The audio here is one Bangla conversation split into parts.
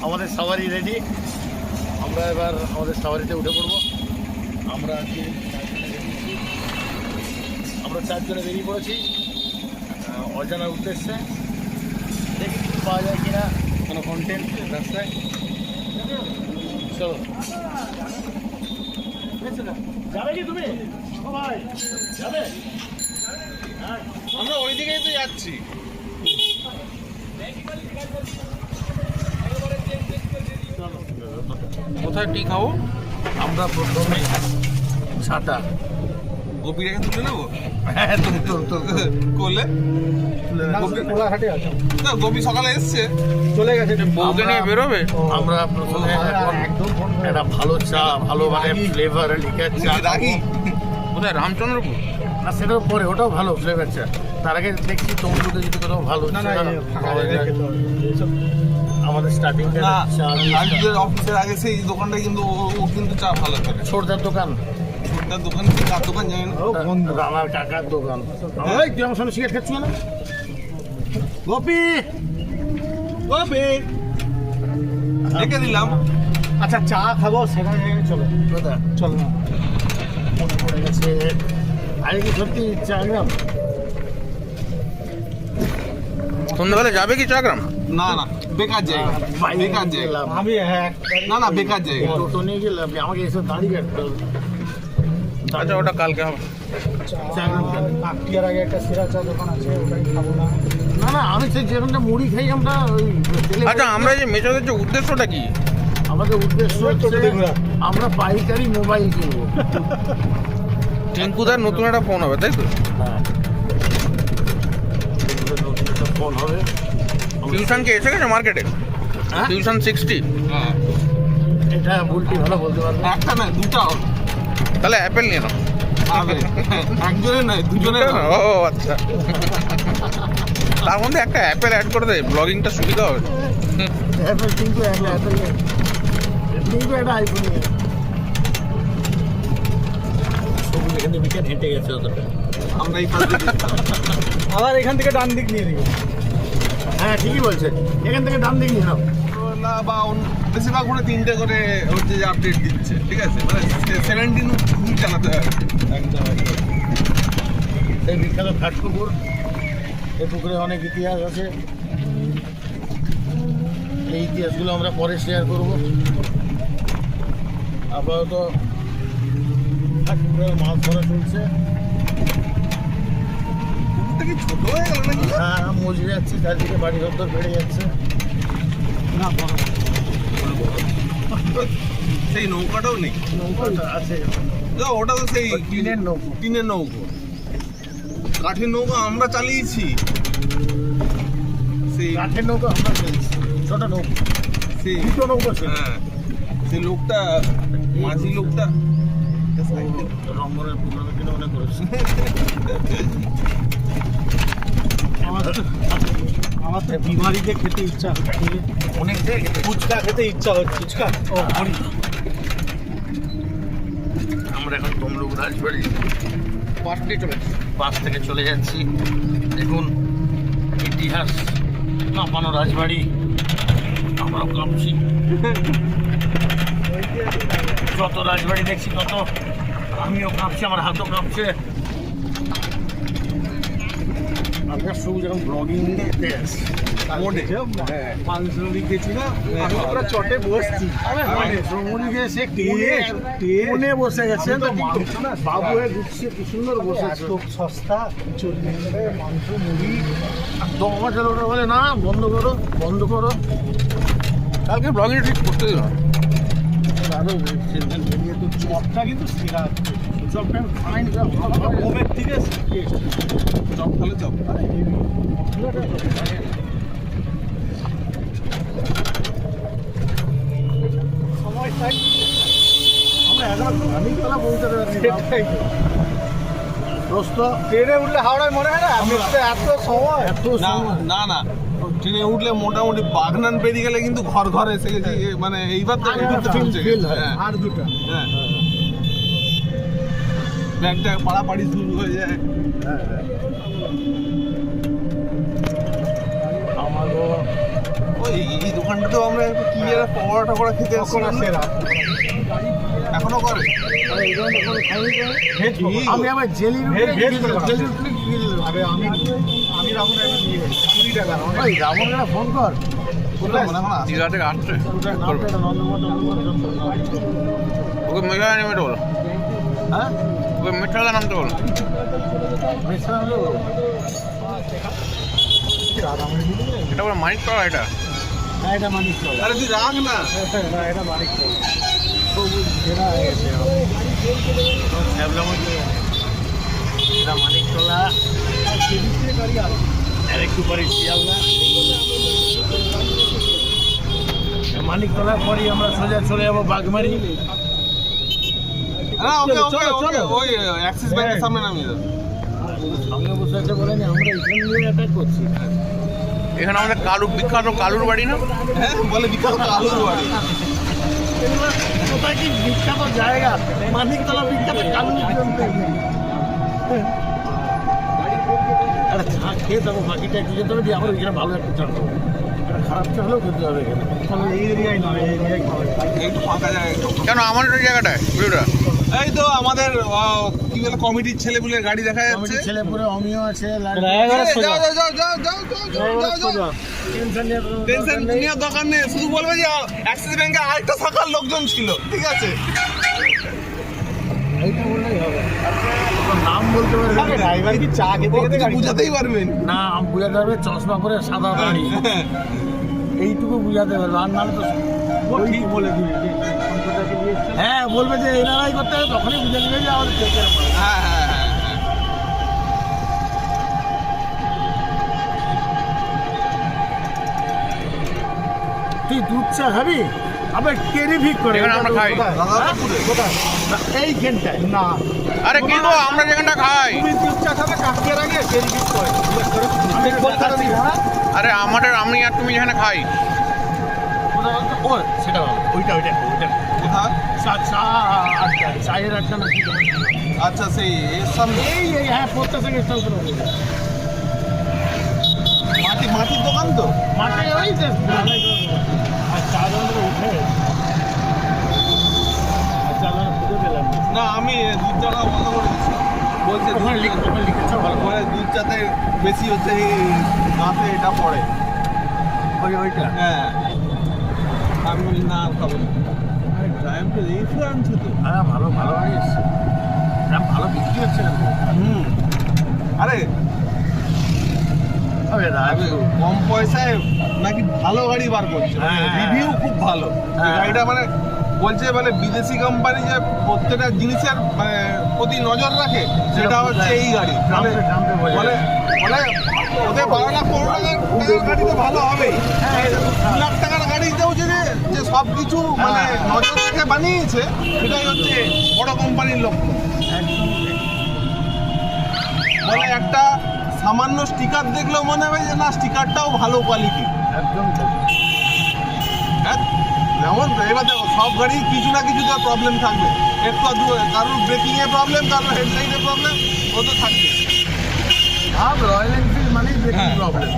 আমাদের সাওয়ারি রেডি। আমরা এবার আমাদের সাওয়ারিতে উঠে পড়বো। আমরা 4 জনে বেরিয়ে পড়েছি অজানার উদ্দেশ্যে। দেখি পাওয়া যায় কিনা কোনো কন্টেন্ট রাস্তায়। চলো, যাবে কি তুমি? ভাই যাবে? আমরা ওই দিকেই তো যাচ্ছি। কোথায় টি খাবো? আমরা প্রথমে ছাতা গোপীটাকে তুলে নেবো। হ্যাঁ করলে কোলাঘাটে আছে। না, গোপী সকালে এসছে, চলে গেছে। বউকে নিয়ে বেরোবে। আমরা প্রথমে একটা ভালো চা, ভালো মানে ফ্লেভার লিকার চা রাখি। কোথায়? রামচন্দ্রপুর না, সেটাও পরে, ওটাও ভালো ফ্লেভার চা। তার আগে দেখছি তমলুকে যদি কোথাও ভালো আমাদের স্টার্টিং অফিসের আগে সেই দোকানটা কিন্তু ও কিন্তু চা ভালো করে। ছোটদার দোকান, ছোটদার দোকান কি কার দোকান জানি না, রানার কাকার দোকান। তুই আমার সামনে সিগারেট খাচ্ছ না? গোপী গোপী রেখে দিলাম। আচ্ছা, চা খাবো সেখানে চলো। কোথায়? চলো না, মনে পড়ে গেছে। আরে কি সত্যি চাগ্রাম? সন্ধ্যাবেলা যাবে কি চাগ্রাম? না না, বেকার জায়গা, বেকার জায়গা। আমি না বেকার জায়গা। টোটো নিয়ে গেলাম, আমাকে এসে দাঁড়িয়ে কাটতে হবে। আচ্ছা, ওটা কালকে হবে। কাকটিয়ার আগে একটা সেরা চা দোকান আছে, ওটাই খাবো না। না না, আমি সেই যেখানটা মুড়ি খাই আমরা। আচ্ছা, আমরা যে মেচোদের যে উদ্দেশ্যটা কি? আমাদের উদ্দেশ্য হচ্ছে আমরা পাইকারি মোবাইল কিনবো। টিঙ্কুদার নতুন একটা ফোন হবে, তাই তো? হ্যাঁ, নতুন একটা ফোন হবে। টিউশন কি এসে গেছে মার্কেটে? টিউশন 60। এটা বলতে ভালো বলতে পারবো। একটা না, দুটো। তাহলে অ্যাপেল নিয়ে নাও। একজনের নয়, দুজনের। ও আচ্ছা, তার মধ্যে একটা অ্যাপেল অ্যাড করে দেয়, ব্লগিংটা সুবিধা হবে। অ্যাপেল কিন্তু অ্যাপেল কিন্তু একটা আইফোন নিয়ে সবুজ এখান থেকে বিকেট হেঁটে গেছে অতটা। আমরা এই আবার এখান থেকে ডান দিক নিয়ে দিই। হ্যাঁ, ঠিকই বলছে, এখান থেকে ডান দিক নিয়ে নাও। না, বা বেশিরভাগ ঘুরে 3টে করে হচ্ছে যে আপডেট দিচ্ছে, ঠিক আছে? মানে 17 ভুল চালাতে হবে। এই বিখ্যাত ঘাট পুকুর, এই পুকুরে অনেক ইতিহাস আছে। এই ইতিহাসগুলো আমরা পরে শেয়ার করবো। আপাতত ঘাট পুকুরে মাছ ধরা চলছে। পুকুরটা কি ছোট হয়ে গেল নাকি? হ্যাঁ, মজে যাচ্ছে, চারদিকে বাড়ি ঘর বেড়ে যাচ্ছে। না, সেই নৌকাটাও নেই। নৌকাটা আছে, ওটা তো সেই টিনের নৌকো। টিনের নৌকো, কাঠের নৌকা আমরা চালিয়েছি। সেই কাঠের নৌকা আমরা চলছি, ছোট নৌকো, সেই দুটো নৌকো ছিল। হ্যাঁ, সেই লোকটা, মাঝি লোকটা রঙ্গনের প্রোগ্রামে কিনে মনে করেছে। আমার তো বিমারিতে খেতে ইচ্ছা হচ্ছে, অনেক ফুচকা খেতে ইচ্ছা হচ্ছে। ফুচকা আমরা এখন তমলুক রাজবাড়ি পাশ থেকে চলে যাচ্ছি। দেখুন ইতিহাস কাঁপানো রাজবাড়ি, আমরা কাঁপছি। যত রাজবাড়ি দেখছি তত আমিও কাঁপছি, আমার হাতও কাঁপছে। আপনার সবুজ এখন ব্লগিং চটে বসছি, বসে গেছে বাবু হয়ে গুছিয়ে কি সুন্দর বসে, খুব সস্তা 40 টাকায় মাংস মুড়ি। দমা চালোটা বলে না, বন্ধ করো বন্ধ করো, কালকে ব্লগিং ঠিক করতে দিল না। আরো চপটা কিন্তু সেরা, চপটা ফাইন, হোমের থেকে চপ খালে চপ। সময় চাই, আমরা 11 বলতে পারছি। দোস্ত ট্রেনে উঠলে হাওড়ায় মনে হয় না এত সময়, না না, ট্রেনে উঠলে মোটামুটি বাগনান পেরিয়ে গেলে কিন্তু ঘর ঘর এসে গেছি, মানে এইবার তো ঘুরতে পৌঁছে গেছি। হ্যাঁ, আর দুটো হ্যাঁ, ব্যাগটা পাড়াপাড়ি শুরু হয়ে যায়। আমার ওই এই দোকানটাতেও আমরা একটু কি একটা পকোড়া টকোড়া খেতে আসছিলাম না? সেরা এখনো করে? আমি আবার জেলি আরে আমি রামন একবার নিয়ে গেছি 20 টাকা। ওই রামনকে ফোন কর মনে এখন আসছে। দীঘা থেকে আসছে হ্যাঁ ওকে মেঘা নেমে বলো, ওকে মেট্রোলা নামতে বলো। এটা বলো মানিক করা এটা। হ্যাঁ এটা মানিক চল আরে তুই রাখ না। না এটা মানিক চল সবুজ ঘেরা হয়ে গেছে এটা মানিক চলা আর একটু পরে শিয়ালদা মানিক তলার পরই আমরা সোজা চলে যাবো বাগমারি। না ওকে চলো, ওকে চলো, ওকে চলো। ওই অ্যাক্সিস ব্যাংকের সামনে নামিয়ে দাও। সঙ্গে বসে আছে বলেনি আমরা এখানে নিয়ে অ্যাটাক করছি। এখানে আমাদের কালু বিখ্যাত কালুর বাড়ি না? হ্যাঁ বলে বিখ্যাত আলুর বাড়ি। এগুলো কোথায় কি বিখ্যাত জায়গা, মানিকতলা বিখ্যাত কালুর জন্য। একটা চা খেয়ে তবে বাকিটা কি যেতে হবে দিয়ে আবার ওইখানে ভালো একটা চা খাবো। একটা খারাপ চা হলেও খেতে হবে এখানে। এই এরিয়ায় নয়, এই এরিয়ায় খাওয়া একটু ফাঁকা জায়গা একটু। কেন আমার ওই জায়গাটায় ভিডিওটা? এই তো আমাদের কি বলে কমিটির ছেলেপুলের গাড়ি দেখা যাচ্ছে। ছেলে পুরে অমিও আছে যাও যাও যাও যাও যাও যাও যাও। টেনশন নেওয়ার দরকার নেই, শুধু বলবে যে অ্যাক্সিস ব্যাংকে আরেকটা শাখার লোকজন ছিল, ঠিক আছে? এইটা বললেই হবে। তোর নাম বলতে পারবে ড্রাইভার কি চা খেতে খেতে কিছু গাড়ি বুঝাতেই পারবেন। না, বুঝাতে পারবে চশমা পরে সাদা দাড়ি, এইটুকু বুঝাতে পারবে। আর নাহলে তো ঠিক বলে দিবি যে সম্প্রদায়কে নিয়ে এসছে। হ্যাঁ বলবে যে এনারাই করতে হবে, তখনই বুঝে নেবে যে আমাদের টেকের মাল। হ্যাঁ হ্যাঁ হ্যাঁ হ্যাঁ। তুই দুধ চা খাবি? আবার টেরিফিক করে এখানে আমরা খাই। রাধাপুরে কোথায়? এইখানটায় না আরে কিন্তু আমরা যেখানটা খাই, তুমি দুধ চা খাবে কাকিয়ার আগে ডেলিভারি করে জিজ্ঞেস করে আমি কলকাতা থেকে আরে আমাদের আমি আর তুমি যেখানে খাই, ও সেটা ভালো, ওইটা ওইটা ওইটা কোথায়? চা আড্ডা, চায়ের আড্ডা নাকি তোমার? আচ্ছা সেই এর সামনে এই হ্যাঁ পড়তে থেকে স্টল করে দেবে। মাটির দোকান তো। মাঠে ওই যে ঢালাই করে দেবে। আর চা দোকানে উঠে আর চা দোকানে খুঁজে পেলাম না। না আমি দুধ চাটা বন্ধ করে দিচ্ছি। বলছে ওখানে লিখেছ ভালো করে। পরে দুধ চাতে বেশি হচ্ছে এই গাছে এটা পড়ে। ওইটা হ্যাঁ আমি বলি না আর খাবো না। আরে টাইম তো রেফু আনছে তো। হ্যাঁ ভালো ভালো গাড়ি এসছে, ভালো বিক্রি হচ্ছে না। হুম আরে হবে না আমি কম পয়সায় নাকি ভালো গাড়ি বার করছে, হ্যাঁ, হ্যাঁ। রিভিউ খুব ভালো। হ্যাঁ। গাড়িটা মানে বলছে মানে বিদেশি কোম্পানি যে প্রত্যেকটা জিনিসের মানে প্রতি নজর রাখে, সেটা হচ্ছে এই গাড়ি। মানে দামটা বোঝা বলে বলে ওদের 12 লাখ 15 লাখ টাকার গাড়ি তো ভালো হবেই, 2 লাখ টাকার গাড়িতেও যে সব কিছু মানে নজর রেখে বানিয়েছে, সেটাই হচ্ছে বড় কোম্পানির লক্ষ্য। মানে একটা সামান্য স্টিকার দেখলেও মনে হবে যে না স্টিকারটাও ভালো কোয়ালিটি। একদম ঠিক। হ্যাঁ যেমন এবার দেখো সব গাড়ি কিছু না কিছু প্রবলেম থাকবে, একটু কারোর ব্রেকিংয়ে প্রবলেম, কারোর হেডলাইটে প্রবলেম, ও তো থাকবে। আর রয়্যাল এনফিল্ড মানেই ব্রেকিং হ্যাঁ। প্রবলেম।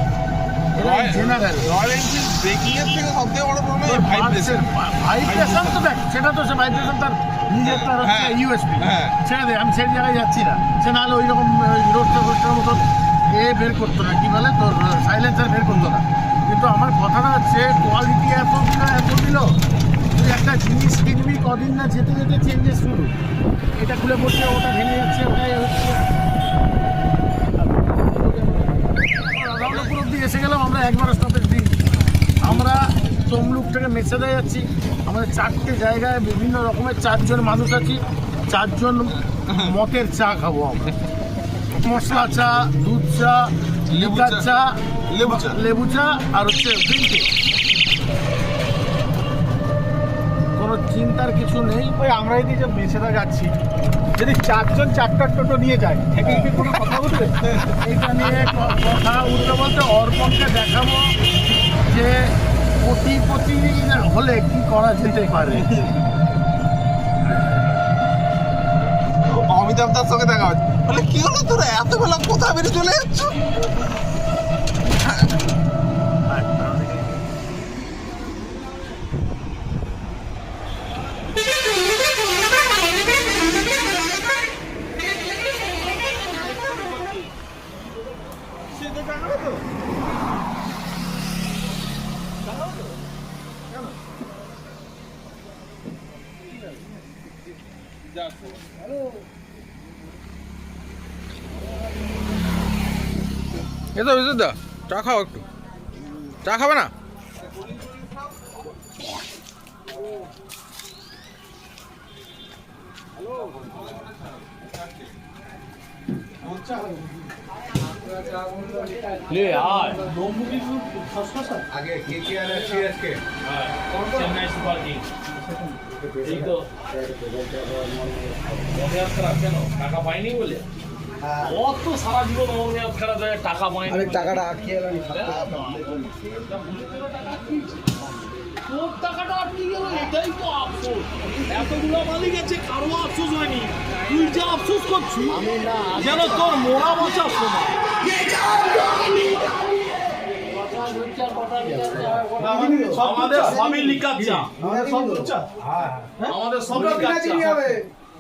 এটা জেনারেল রয়্যাল এনফিল্ড ব্রেকিংয়ের থেকে সবথেকে বড় প্রবলেম ভাইব্রেশন। ভাইব্রেশন তো দেখ, সেটা তো সে ভাইব্রেশন তার নিজের তার হচ্ছে হ্যাঁ, ইউএসবি। হ্যাঁ। ছেড়ে দে, আমি সেই জায়গায় যাচ্ছি না। সে নাহলে ওই রকম রোস্টার রোস্টার মতো বের করতো না, কি বলে তোর সাইলেন্সার বের করতো না। কিন্তু আমার কথাটা হচ্ছে কোয়ালিটি এত দিল, তুই একটা জিনিস কিনবি, কদিন না যেতে যেতে চেঞ্জেস শুরু। এটা খুলে পড়ছে, ওটা ভেঙে যাচ্ছে, ওটাই হচ্ছে। রাধাবল্লভপুর অব্দি এসে গেলাম আমরা, একবার স্টপেজ দিই। আমরা তমলুক থেকে মেছেদা যাচ্ছি। আমাদের 4টে জায়গায় বিভিন্ন রকমের 4জন মানুষ আছি, 4জন মতের চা খাবো আমরা। মশলা চা, দুধ চা, লিকার চা, লেবু চা আর হচ্ছে গ্রিন টি। কোনো চিন্তার কিছু নেই। ওই আমরা যদি যে মেছেদা যাচ্ছি, যদি 4জন 4টা টোটো নিয়ে যায়, থেকে কি কোনো কথা বলবে? এইটা নিয়ে কথা উঠতে বলতে অর্পণকে দেখাবো কোটিপতি হলে কি করা যেতে পারে? অমিতাভ দার সঙ্গে দেখা হচ্ছে, বলে কি হলো তোরা এত বেলা কোথায় বেরিয়ে চলে যাচ্ছ? এ তো বিদ্যুৎ দা, চা খাও একটু। চা খাবে না? আগে KKR আর CSK চেন্নাই সুপার কিংস এই তো মনে খারাপ কেন টাকা পাইনি বলে অত সারা জীবন মনে খারাপ হয়ে টাকা পাইনি আমি টাকাটা আটকে এলাম তোর টাকাটা আপনি গেল এটাই তো আফসোস এতগুলো মালিক আছে কারো আফসোস হয়নি তুই যে আফসোস করছিস যেন তোর মোড়া বাঁচার সময় আমাদের সবই লিকার চা আমাদের সব লিকার চা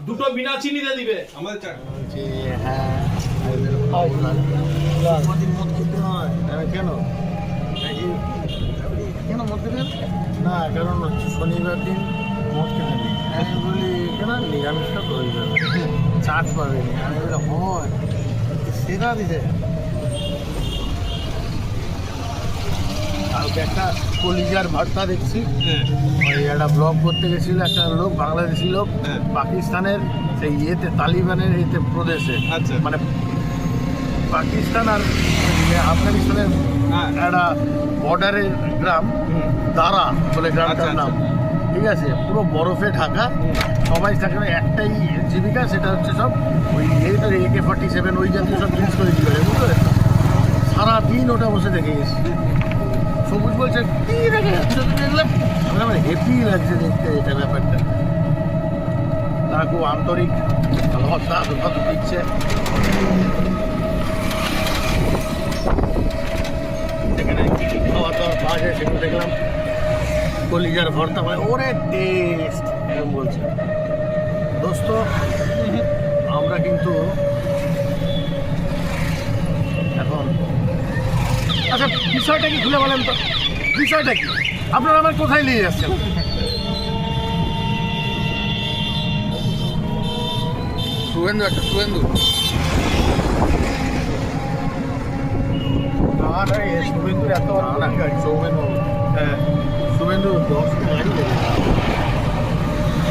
দুটো বিনা চিনিতে দিবে আমাদের চার কেন কেন মদ খেতেন? না কারণ হচ্ছে শনিবার দিন মদ খেতে নেই। আমি বলি কেন নিরামিষটা প্রয়োজন চাট পাবেনি। আমি বলি হয় সেটা দিতে কালকে একটা কলিজার ভর্তা দেখছি ওই একটা ব্লগ করতে গেছিল একটা লোক বাংলাদেশি লোক পাকিস্তানের সেই ইয়েতে তালিবানের ইয়েতে প্রদেশে আচ্ছা। মানে পাকিস্তান আর আফগানিস্তানের একটা বর্ডারের গ্রাম দারা বলে গ্রামটার নাম, ঠিক আছে, পুরো বরফে ঢাকা, সবাই সেখানে একটাই জীবিকা, সেটা হচ্ছে সব ওই AK-47 ওই জাতীয় সব জিনিস করে দিল, বুঝতে পারছো? সারাদিন ওটা বসে দেখে গেছি। সবুজ বলছে কি দেখে যাচ্ছে, দেখলাম আমার হ্যাপি লাগছে দেখতে এটা ব্যাপারটা। তারা খুব আন্তরিক ভালোবাসা দিচ্ছে। সেখানে খাওয়া দাওয়া পাওয়া যায় সেগুলো দেখলাম, কলিজার ভর্তা পায়, ওরে টেস্ট এরকম বলছে। দোস্ত আমরা কিন্তু এখন আচ্ছা বিষয়টা কি খুলে বলেন তো, বিষয়টা কি আপনারা আমার কোথায় নিয়ে যাচ্ছেন? শুভেন্দু একটা শুভেন্দু না শুভেন্দুর এত সৌমেন্দু, হ্যাঁ শুভেন্দু 10টা গাড়ি দেবে,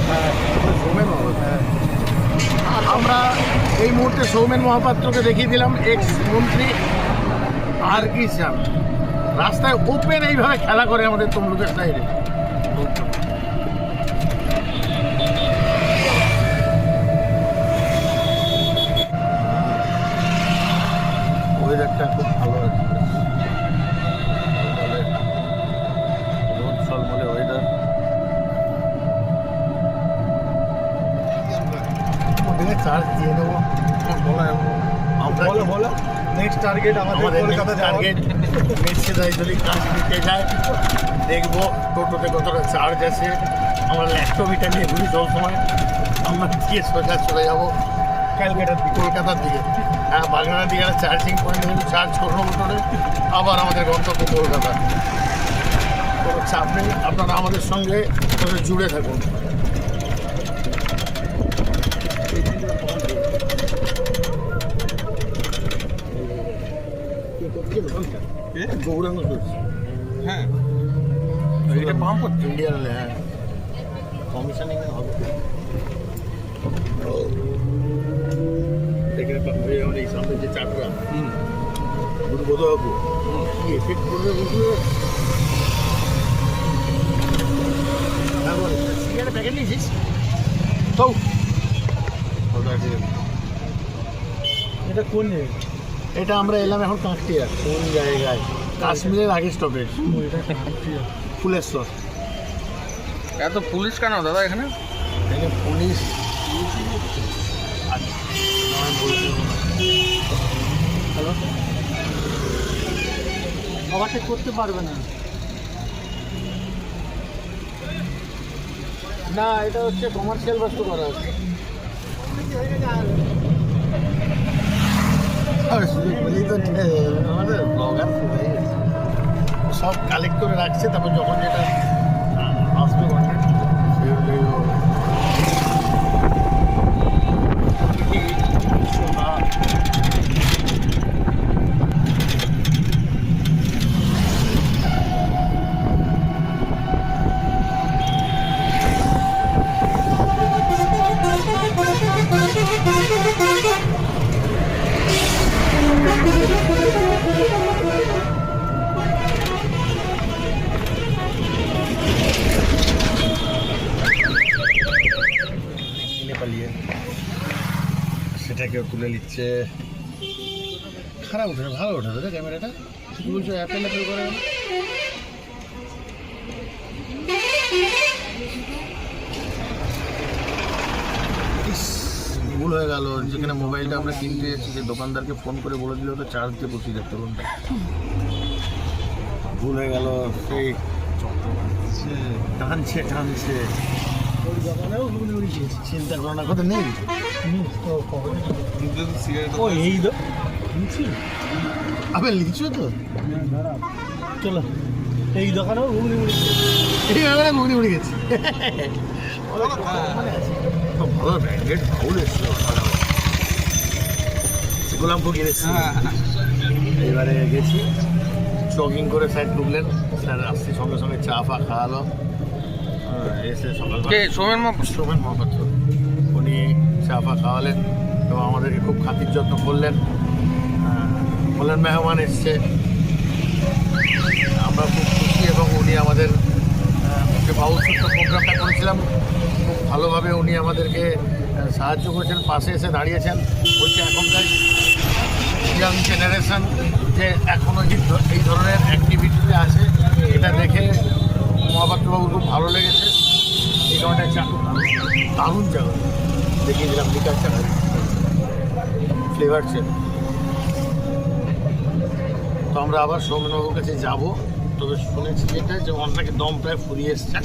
হ্যাঁ সৌমেন হ্যাঁ। আমরা এই মুহূর্তে সৌমেন মহাপাত্রকে দেখিয়ে দিলাম, এক্স মন্ত্রী। আর কি চান? রাস্তায় ওপেন এইভাবে খেলা করে আমাদের তমলুকের সাইডে। ওয়েদারটা খুব ভালো আছে, রোদ ঝলমলে ওয়েদার। চার্জ দিয়ে দেবো আমরা নেক্সট টার্গেট আমাদের কলকাতা টার্গেট মেট্রোদায় যদি কাজ দিতে যায় দেখবো টোটোতে কতটা চার্জ আছে। আমরা ল্যাপটপটা নিয়ে ঘুরি সব সময়, আমরা দিয়ে সোজা চলে যাবো ক্যালকাটার দিকে, কলকাতার দিকে। হ্যাঁ বাগনার দিকে একটা চার্জিং পয়েন্ট চার্জ করবো মোটরে, আবার আমাদের গন্তব্য কলকাতা। কোনো চাপ নেই, আপনারা আমাদের সঙ্গে জুড়ে থাকুন। গৌরাঙ্গ হ্যাঁ এটা পাম্প হচ্ছে ইন্ডিয়ান, হ্যাঁ কমিশনিং হবে। এখানে আমাদের এই সামনে যে চারটা দুর্বোধ বাবু কি এফেক্ট করবে বুঝলে। সিগারেট প্যাকেট নিয়েছিস তো? এটা কোন জায়গা? এটা আমরা এলাম এখন কাঁকটিয়া। কোন জায়গায়? কাশ্মীরের আগে স্টপেজ। এটা ফুলেশ্বর। এত পুলিশ কেন দাদা এখানে? এখানে পুলিশ আছে। নয় বলতে হ্যালো, ওভারটেক করতে পারবে না। না, এটা হচ্ছে কমার্শিয়াল বস্তু করা আছে। আমাদের ব্লগার সব কালেক্ট করে রাখছে, তারপর যখন যেটা আসবে কন্টেন্ট সেগুলোই পালিয়ে সেটাকেও তুলে নিচ্ছে। খারাপ উঠে না, ভালো উঠে রে ক্যামেরাটা। কি বলছো, অ্যাপেল অ্যাপেল করে না? ইস, ভুল হয়ে গেল। যেখানে মোবাইলটা আমরা কিনতে এসেছি, যে দোকানদারকে ফোন করে বলে দিল তো চার্জ দিয়ে বসিয়ে যাচ্ছে ফোনটা। ভুল হয়ে গেল। সেই টানছে টানছে, চিন্তা করো না, কথা নেই। ও এই আবে লিচু তো, চলো এই দোকানেও ঘুগনি মুড়ি এই ব্যাপারে ঘুগনি উড়ে গেছি। ভালো ব্র্যান্ডেড বাউল এসেছিল, গোলামপুর গিয়েছি। এবারে গেছি, জগিং করে স্যার ঢুকলেন, স্যার আসছি সঙ্গে সঙ্গে চা ফা খাওয়ালো। এসে সকাল সোমেন মহাপাত্র উনি চা ফা খাওয়ালেন এবং আমাদেরকে খুব খাতির যত্ন করলেন। বললেন মেহমান এসছে, আমরা খুব খুশি। এবং উনি আমাদের যে বাউল সূত্র প্রোগ্রামটা করেছিলাম, খুব ভালোভাবে উনি আমাদেরকে সাহায্য করেছেন, পাশে এসে দাঁড়িয়েছেন। বলছে এখনকার ইয়াং জেনারেশন যে এখনও এই ধরনের অ্যাক্টিভিটিতে আছে, এটা দেখে মহাপাত্রবাবুর খুব ভালো লেগেছে। এই কারণে দারুণ জায়গা দেখিয়েছিলাম, লিকার চা, ফ্লেভার চা। তো আমরা আবার সৌমেনবাবুর কাছে যাব, তবে শুনেছি যেটা যে অনেকে দম প্রায় ফুরিয়ে এসছে।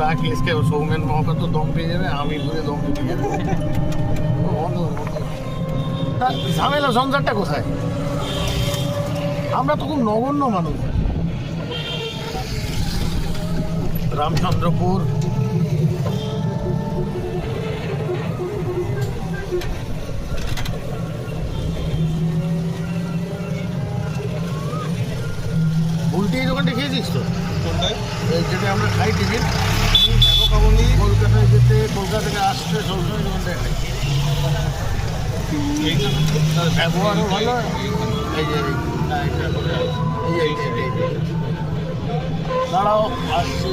রাখলে সৌমেন মহাপাত্র দম পেয়ে যাবে, আমি ঘুরে দম পেয়ে যাবে। ঝামেলা সংসারটা কোথায়? আমরা তো খুব নগণ্য মানুষ। রামচন্দ্রপুর, উল্টে এই দোকানটা খেয়েছিস তো? কোনটায়? এই যেটা আমরা খাই টিফিন, এত কাবলি কলকাতায় যেতে, কলকাতা থেকে আসতে সবসময় দোকানটায় খাই। তার ব্যবহারও ভালো। এই যে দাঁড়াও, আসছে।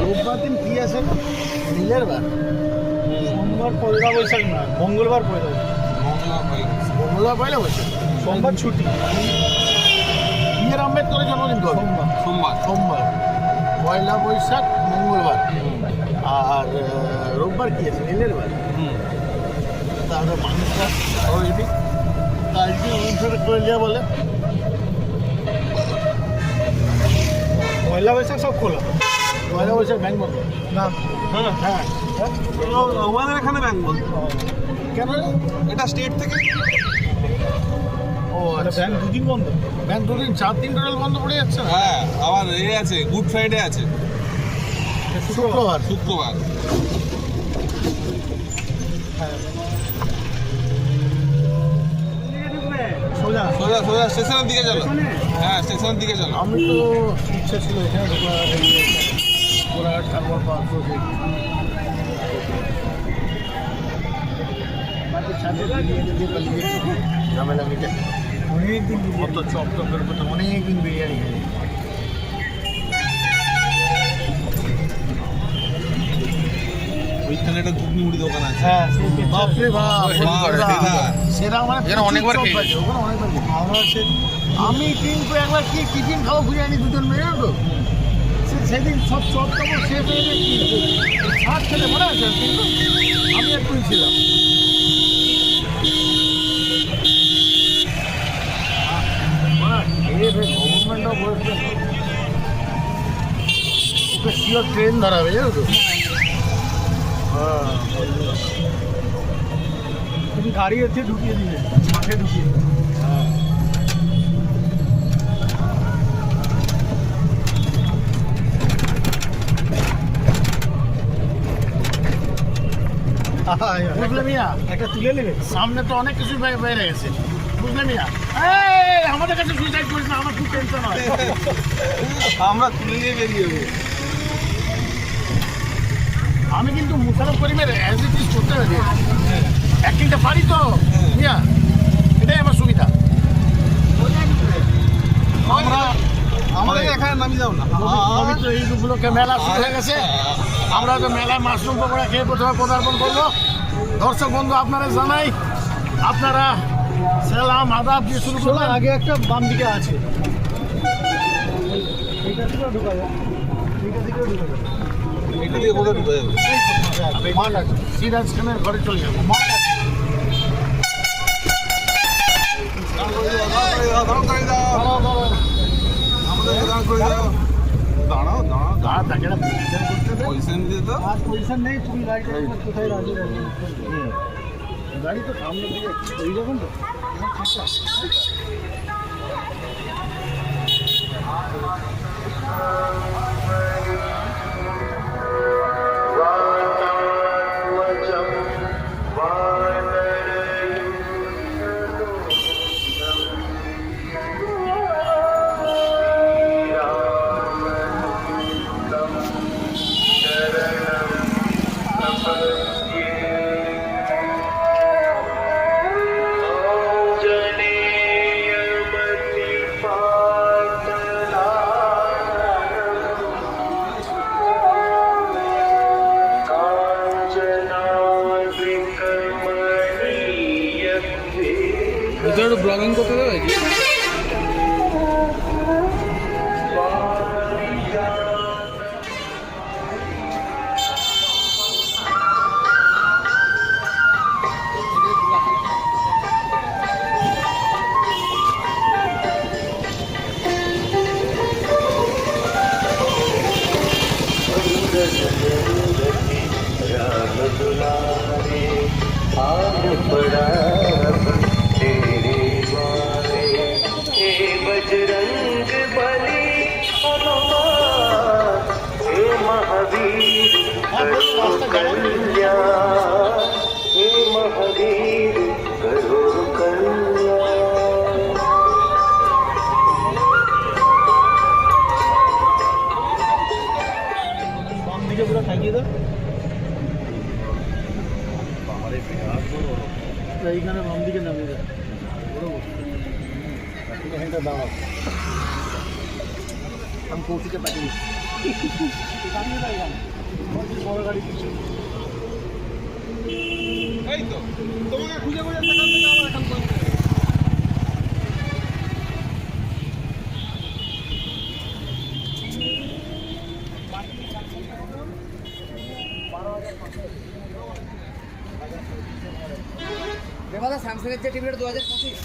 রোববার দিন কি আছে? নীলের বার। সোমবার পয়লা বৈশাখ না, মঙ্গলবার পয়লা বৈশাখ। মঙ্গলবার পয়লা বৈশাখ, সোমবার ছুটি। বিয়ের আম্বেদকরের জন্মদিন কবে? সোমবার। পয়লা বৈশাখ মঙ্গলবার, আর রোববার কি আছে? নীলের বার। তাহলে মানুষরা যদি আজকে অনুষ্ঠানটা করে দেওয়া বলে। পয়লা বৈশাখ সব খোলা। পয়লা বৈশাখ ব্যাংক বন্ধ না, হ্যাঁ। আমাদের এখানে ব্যাংক বন্ধ। কেন? এটা স্টেট থেকে। ও আচ্ছা, ব্যাংক দুদিন বন্ধ। ব্যাংক দুদিন, 4 দিন টোটাল বন্ধ পড়ে যাচ্ছে না? হ্যাঁ, আবার এ আছে, গুড ফ্রাইডে আছে শুক্রবার। সোজা সোজা সোজা স্টেশনের দিকে চলো। হ্যাঁ, স্টেশনের দিকে চলো। আমি তো ইচ্ছা ছিল এখানে গোলাঘাট খারবার পার্ক ঝামেলা মিটে অনেকদিন কত চপ টপের কথা, অনেকদিন বিরিয়ানি খাই। ওইখানে একটা ঘুগনি মুড়ি দোকান আছে। হ্যাঁ সেই পেছনে। বাপরে বাপ, সেরা। সেরা মানে এখানে অনেকবার প্রচুর চপ খেয়েছি। আছে, ওখানে অনেকবার খেয়েছি। আমরা সে আমি কিন্তু একবার কি টিফিন খাবো বিরিয়ানি দুজন মেয়ে তো সেদিন সব চপ খাবো শেষ হয়ে গেছে। ছাদ খেলে মনে আছে কিন্তু আমি একটুই ছিলাম। গভর্নমেন্টও বলছে ওকে শিওর ট্রেন ধরাবে জানো তো। হ্যাঁ তুমি গাড়ি এতে ঢুকিয়ে দিলে মাঠে ঢুকিয়ে দিলে। বুঝলে মিয়া, একটা তুলে নেবে। সামনে তো অনেক কিছু বেড়ে গেছে বুঝলে মিয়া। আমাদের কাছে সুইসাইড করিস না, আমার খুব টেনশন হয়। আমরা তুলে নিয়ে বেরিয়ে যাবো। আমি কিন্তু মুশারফ করিমের অ্যাজ ইট ইজ করতে পারি, অ্যাক্টিংটা পারি তো মিয়া, এটাই আমার সুবিধা। আমরা আমাদের এখানে নামি যাও না। আমি তো এই উপলক্ষে মেলা শুরু হয়ে গেছে, আমরা তো মেলায় মাশরুম পকোড়া খেয়ে প্রথমে পদার্পণ করবো। দর্শক বন্ধু আপনারা জানাই, আপনারা সালাম আদাব দিয়ে শুরু শোনো, করবেন। আগে একটা বাম দিকে আছে, এইটা থেকেও ঢোকা যায়, এইটা থেকেও ঢোকা যায়। এটা দিয়ে কোথায় ঢুকে যাবে? মাঠ আছে, সিরাজ খানের ঘরে চলে যাবো। মাঠ আছে। দাঁড়াও, আমাদেরকে দাঁড় করে দাও। দাঁড়াও দাঁড়াও দাঁড়া থাকে না, পরিষ্কার করতে দে। পয়সা নিতে তো। আর পজিশন নেই, তুমি গাড়িটা কোথায় রাজি রাখবে? গাড়ি তো সামনে দিকে এই যাবেন তো? ভিতরে একটু ব্লগিং করতে দেবে কি? बजरंग बली हनुमान हे महावीर करो कल्याण हे महावीर करो कल्याण। বাম দিকে পুরো থাকিয়ে দাও। তো এইখানে বাম দিকে নামিয়ে দাও। এখানটা দাঁড়াও, আমি কৌশিকে পাঠিয়ে দিচ্ছি। নামিয়ে দাও এখানে। বড় গাড়ি পিছনে। এই তো তোমাকে খুঁজে খুঁজে সেখান থেকে আমার এখান পর্যন্ত। স্যামসাংয়ের যে টিভিটা 2025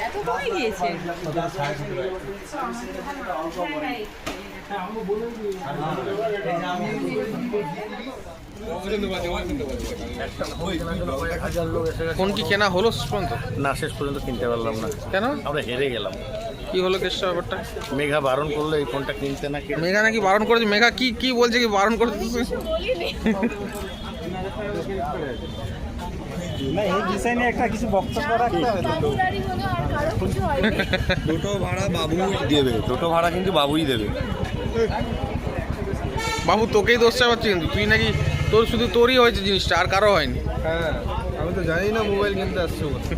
এত কমে গিয়েছে। কোন কি কেনা হলো শেষ পর্যন্ত? না, শেষ পর্যন্ত কিনতে পারলাম না, কেন? আমরা হেরে গেলাম। কি হলো কেসটা ব্যাপারটা? মেঘা বারণ করলো এই ফোনটা কিনতে না কিনতে। মেঘা নাকি বারণ করেছে? মেঘা কি কি বলছে, কি বারণ করে দিচ্ছে? না, এই ডিজাইনে একটা কিছু বক্তব্য রাখতে হবে তো। দুটো ভাড়া বাবুই দেবে, দুটো ভাড়া কিন্তু বাবুই দেবে। বাবু তোকেই দোষ চাপাচ্ছি কিন্তু তুই নাকি তোর শুধু তোরই হয়েছে জিনিসটা আর কারো হয়নি। হ্যাঁ আমি তো জানি না মোবাইল কিনতে আসছো বলে।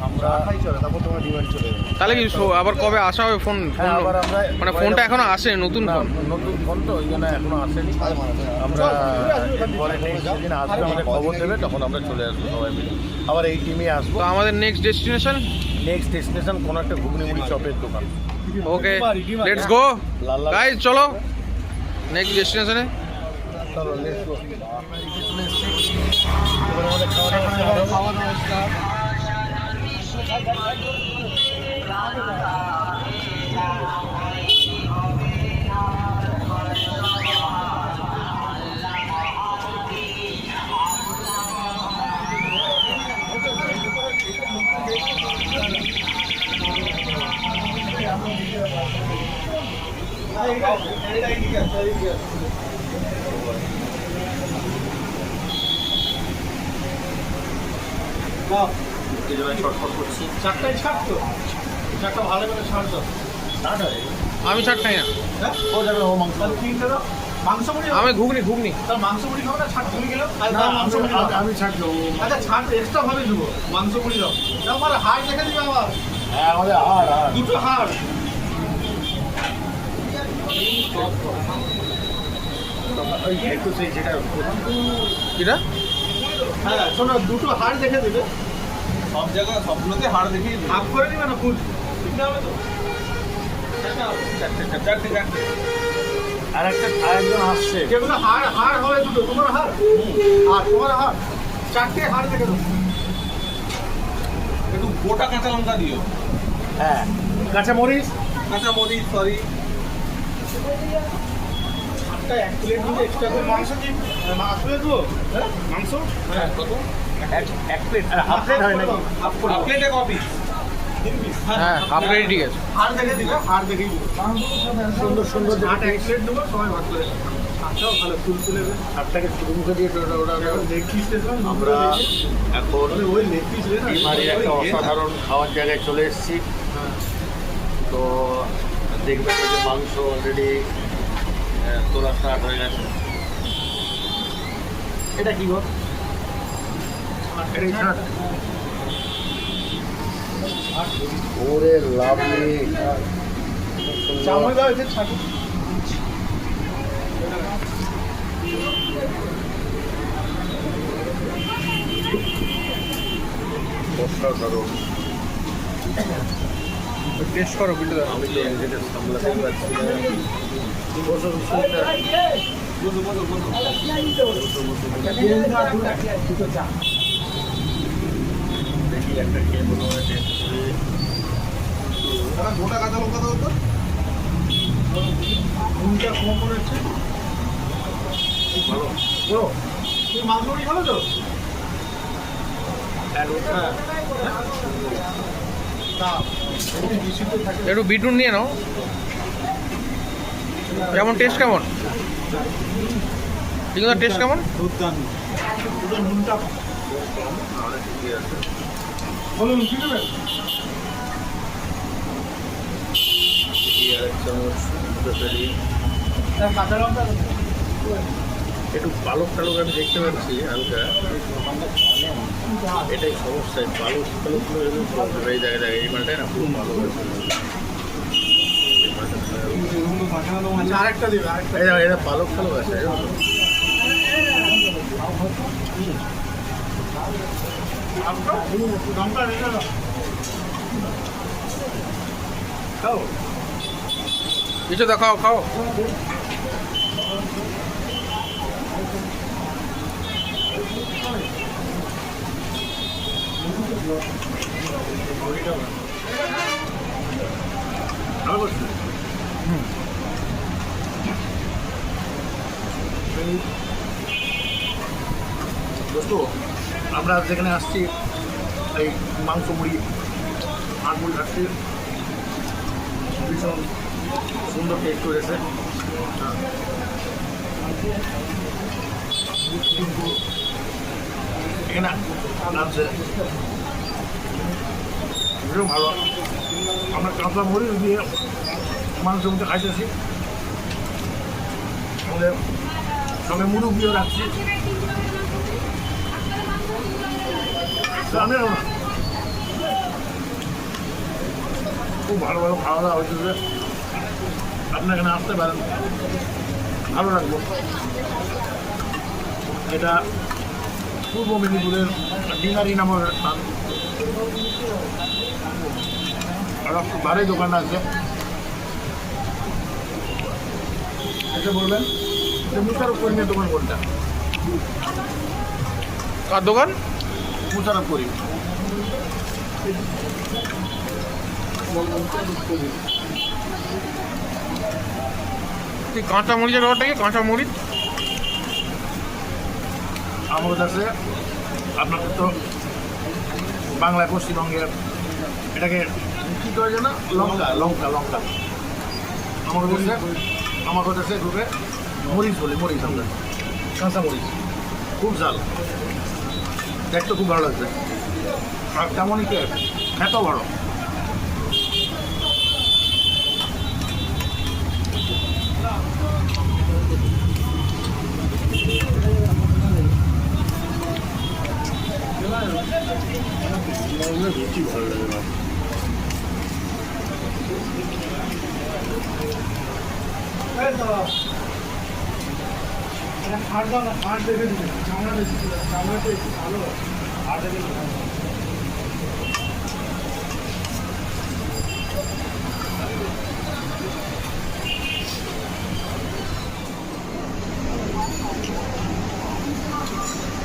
আমরা তারপর তোমার ডিমান্ড চলে যাবে। তাহলে কি আবার কবে আসা হবে ফোন? হ্যাঁ, আবার আমরা মানে ফোনটা এখনো আসে নতুন না, ফোন? নতুন ফোন তো ওই জন্য এখনো আসেনি। আমরা পরে নেক্সট যেদিন আসবে আমাদের খবর দেবে, তখন আমরা চলে আসবো সবাই মিলে। আবার এই টিমে আসবো। তো আমাদের নেক্সট ডেস্টিনেশন? নেক্সট ডেস্টিনেশন কোনো একটা ঘুগনি মুড়ি চপের দোকান। ওকে লেটস গো লাল্লা। গাইস, চলো নেক্সট ডেস্টিনেশনে। চলো লেটস গো। এবার আমাদের খাওয়া দাওয়া ছটফট করছি। চারটায় ছাড়তো, চারটা ভালো করে ছাড়তো। স্টার্ট হয়। আমি ছাড় খাই না, ও যাবে ও মাংস। তাহলে তিনটে দাও। মাংস মুড়ি আমি ঘুগনি ঘুগনি। তাহলে মাংস মুড়ি খাবো না, ছাড় তুমি গেলো না, মাংস মুড়ি দাও। আমি ছাড় দেবো। আচ্ছা ছাড় এক্সট্রা ভাবে দেবো, মাংস মুড়ি দাও। আমার হাড় দেখে দিবে আবার, হ্যাঁ আমাদের আর দুটো হাড়। ওই একটু সেই যেটা কিটা? হ্যাঁ শোনো, দুটো হাড় দেখে দেবে। সব জায়গায় সবগুলোতে হাড় দেখিয়ে দিই। হাফ করে দিবে না ফুল, ঠিক না হবে তো? চারটে আরেকজন আসছে। যেগুলো হাড় হাড় হবে দুটো, তোমার হাড় আর তোমার হাড়, চারটে হাড় দেখে দেবো। একটু গোটা কাঁচা লঙ্কা দিও। হ্যাঁ কাঁচা মরিচ। কাঁচা মরিচ, সরি। একটা এক প্লেট দিলে এক্সট্রা করে মাংস কি মাংস দেবো? হ্যাঁ মাংস হ্যাঁ কত? এক প্লেট হাফ প্লেট হয় নাকি? হাফ প্লেটে কপি। হ্যাঁ হাফ রেডি, ঠিক আছে। হাড় দেখে দিবে, হাড় দেখেই দিবে। সুন্দর সুন্দর আট এক প্লেট দেবো, সবাই ভাগ করে খাবে। আচ্ছাও ভালো ফুল তুলে দেবে। হাতটাকে শুরু মুখে দিয়ে ওটা লেগ পিস আমরা এখন ওই লেগ পিস রে না, বিমারির একটা অসাধারণ খাওয়ার জায়গায় চলে এসেছি। তো দেখবেন যে মাংস অলরেডি তোলা স্টার্ট হয়ে গেছে। এটা কি গো? এটাই ছাড়। ওরে লাভলি। চামচ দাও এতে ছাড়। অসাধারণ। টেস্ট করো বিল্ডু। আমি তো নিজেকে সামলাতে পারছি না। বসো, বসো। দেখি একটা খেয়ে মনে হয় টেস্ট করে। গোটা কাঁচা লঙ্কা দাও তো। নুনটা কম পড়েছে। ভালো। তুমি মাংস মুড়ি খাবে তো? হ্যাঁ একটু বিটুন নিয়ে নাও। কেমন টেস্ট, কেমন কিন্তু টেস্ট কেমন? দুর্দান্ত। দুটো নুনটা বলুন কি দেবে? আরেক চামচ তরকারি। কাঁচা লঙ্কা দেবে। একটু পালক টালক আমি দেখতে পাচ্ছি হালকা। এটাই সমস্যা, এই পালক টালকগুলো এরকম প্রবলেম এই জায়গায় এই মালটাই না খুব ভালো হয়েছে। আচ্ছা আরেকটা দেবে, আরেকটা। এটা পালক টালক আছে জানো তো? লঙ্কা রেখে দাও। খাও। কিছু দেখাও, খাও। দোস্ত আমরা যেখানে আসছি এই মাংস মুড়ি হাঁস মুড়ি খাচ্ছি, ভীষণ সুন্দর টেস্ট হয়েছে। এখানে আছে এটাও ভালো। আমরা কাঁচা মরিচ দিয়ে মাংসের মধ্যে খাইতেছি, আমাদের সঙ্গে মুরব্বিও রাখছি। আমি খুব ভালো ভালো খাওয়া দাওয়া হয়েছে, আপনি এখানে আসতে পারেন, ভালো লাগবে। এটা পূর্ব মেদিনীপুরের ডিনারি নামের স্থান, আর ভারী দোকান আছে। এটা বলবেন যে মুশারফ করিমের দোকান কোনটা? কার দোকান? মুশারফ করিম। তুই কাঁচা মরিচের ব্যাপারটা কি? কাঁচা মরিচ আমাদের কাছে আপনাদের তো বাংলায় পশ্চিমবঙ্গের এটাকে কী করে যেন লঙ্কা লঙ্কা লঙ্কা আমার কাছে গ্রুপে মরিচ বলি, মরিচ আমরা কাঁচা মরিচ, খুব ঝাল, দেখতে খুব ভালো লাগছে। আর তেমনই খেতেও ভালো। রুচি ভালো লাগে না। হাট দাও না, হাট দেখে দিবে, চামড়া বেশি ছিল, চামড়াটা একটু ভালো হাট দেখে দিবে।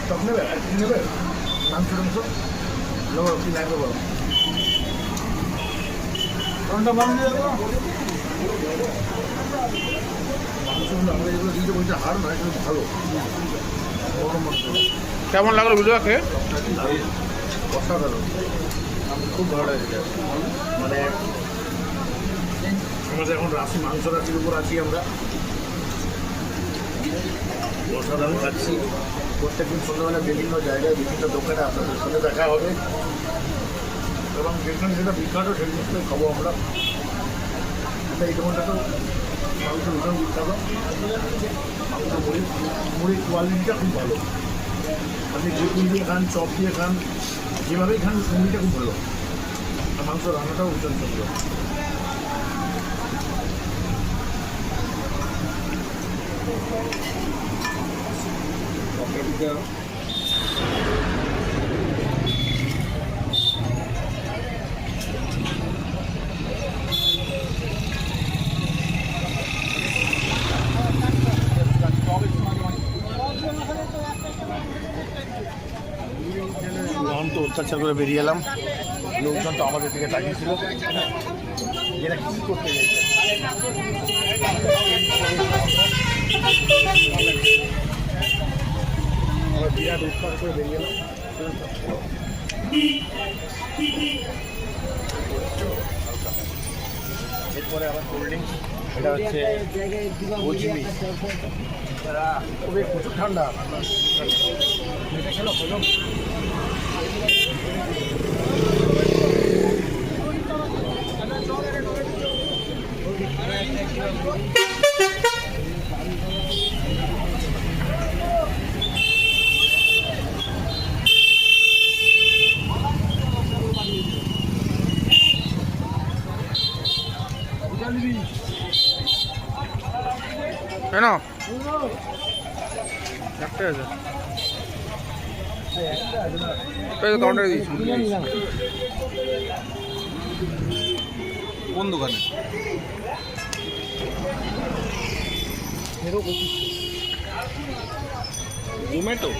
সব নেবে? কি নেবে? মাংস টাংস নেবো, কি লাগবে বলো? কোনটা বানিয়ে দেবো? মাংসগুলো আমরা যেগুলো দিতে বলছি হাড় নয়, এগুলো ভালো গরম মাংস, কেমন লাগলো ভিডিও খেয়ে? অসাধারণ, খুব ভালো লাগছে। মানে আমাদের এখন রাশি মাংস রাশির উপর আছি আমরা, অসাধারণ খাচ্ছি। প্রত্যেকদিন সন্ধ্যাবেলা বিভিন্ন জায়গায় বিভিন্ন দোকানে আপনাদের সঙ্গে দেখা হবে, এবং যেখানে যেটা বিখ্যাত সেই জিনিসটাই খাবো আমরা। এই দোকানটা তো মাংস ভীষণ বিখ্যাত, মাংস মুড়ির কোয়ালিটিটা খুব ভালো। আপনি ঘুটুন দিয়ে খান, চপ দিয়ে খান, যেভাবেই খান মুড়িটা খুব ভালো, আর মাংস রান্নাটাও ভীষণ সুন্দর। তো অত্যাচার করে বেরিয়ে এলাম, লোকজন তো আমাদের দিকে তাকিয়েছিল, এরা কী করতে গেছে। আমরা বিরাট উৎপাদ করে বেরিয়ে এলাম। এরপরে আবার কোল্ড ড্রিঙ্কস, এটা হচ্ছে ওজিবি, খুবই প্রচুর ঠান্ডা। এটা খেলো হলো কেন একটা আছে কাউন্টারে দিয়েছি। কোন দোকানে? জোম্যাটো